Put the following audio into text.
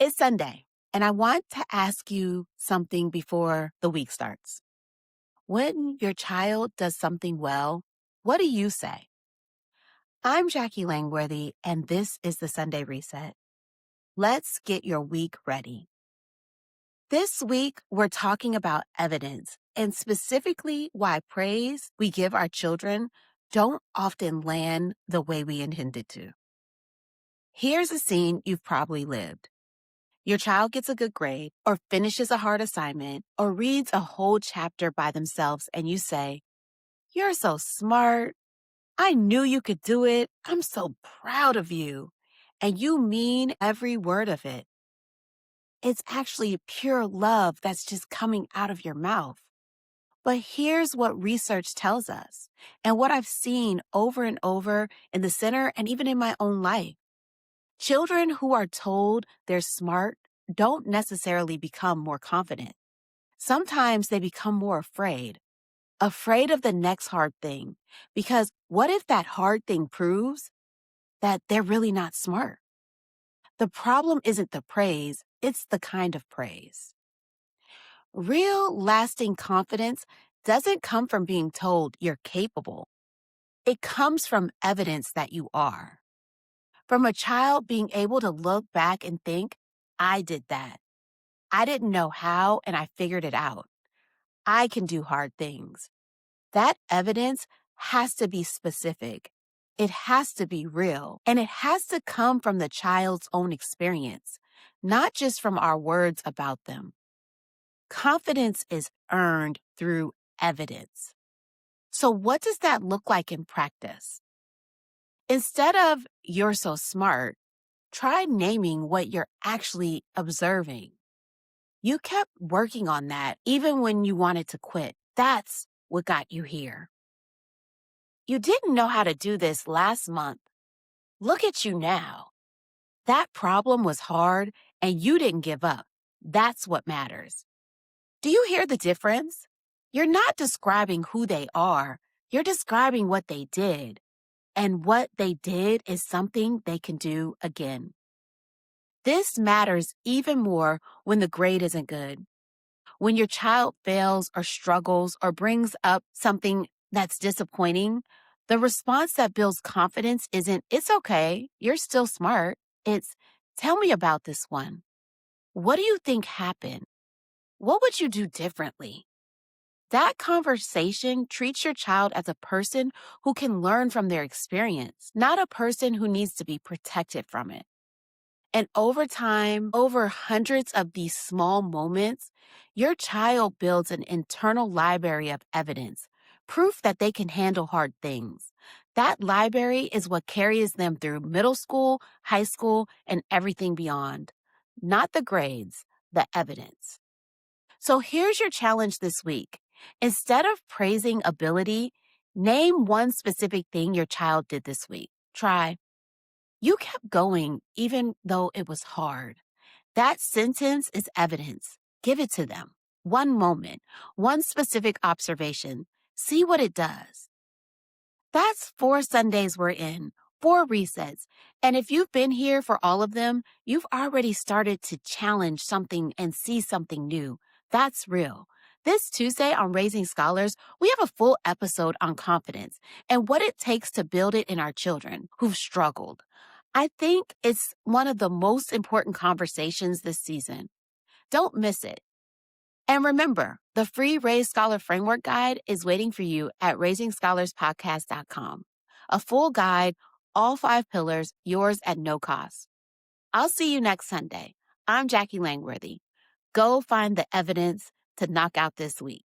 It's Sunday, and I want to ask you something before the week starts. When your child does something well, what do you say? I'm Jackie Langworthy, and this is the Sunday Reset. Let's get your week ready. This week, we're talking about evidence and specifically why praise we give our children don't often land the way we intended to. Here's a scene you've probably lived. Your child gets a good grade, or finishes a hard assignment, or reads a whole chapter by themselves, and you say, "You're so smart. I knew you could do it. I'm so proud of you." And you mean every word of it. It's actually pure love that's just coming out of your mouth. But here's what research tells us, and what I've seen over and over in the center and even in my own life. Children who are told they're smart don't necessarily become more confident. Sometimes they become more afraid of the next hard thing. Because what if that hard thing proves that they're really not smart? The problem isn't the praise, it's the kind of praise. Real lasting confidence doesn't come from being told you're capable. It comes from evidence that you are. From a child being able to look back and think, I did that. I didn't know how, and I figured it out. I can do hard things. That evidence has to be specific. It has to be real, and it has to come from the child's own experience, not just from our words about them. Confidence is earned through evidence. So what does that look like in practice? Instead of "you're so smart," try naming what you're actually observing. You kept working on that even when you wanted to quit. That's what got you here. You didn't know how to do this last month. Look at you now. That problem was hard and you didn't give up. That's what matters. Do you hear the difference? You're not describing who they are. You're describing what they did. And what they did is something they can do again. This matters even more when the grade isn't good. When your child fails or struggles or brings up something that's disappointing, the response that builds confidence isn't, "It's okay, you're still smart." It's, "Tell me about this one. What do you think happened? What would you do differently?" That conversation treats your child as a person who can learn from their experience, not a person who needs to be protected from it. And over time, over hundreds of these small moments, your child builds an internal library of evidence, proof that they can handle hard things. That library is what carries them through middle school, high school, and everything beyond. Not the grades, the evidence. So here's your challenge this week. Instead of praising ability, name one specific thing your child did this week. Try, "You kept going even though it was hard." That sentence is evidence. Give it to them. One moment, one specific observation. See what it does. That's 4 Sundays we're in, 4 resets. And if you've been here for all of them, you've already started to challenge something and see something new. That's real. This Tuesday on Raising Scholars, we have a full episode on confidence and what it takes to build it in our children who've struggled. I think it's one of the most important conversations this season. Don't miss it. And remember, the free Raise Scholar Framework Guide is waiting for you at raisingscholarsPodcast.com. A full guide, all 5 pillars, yours at no cost. I'll see you next Sunday. I'm Jackie Langworthy. Go find the evidence to knock out this week.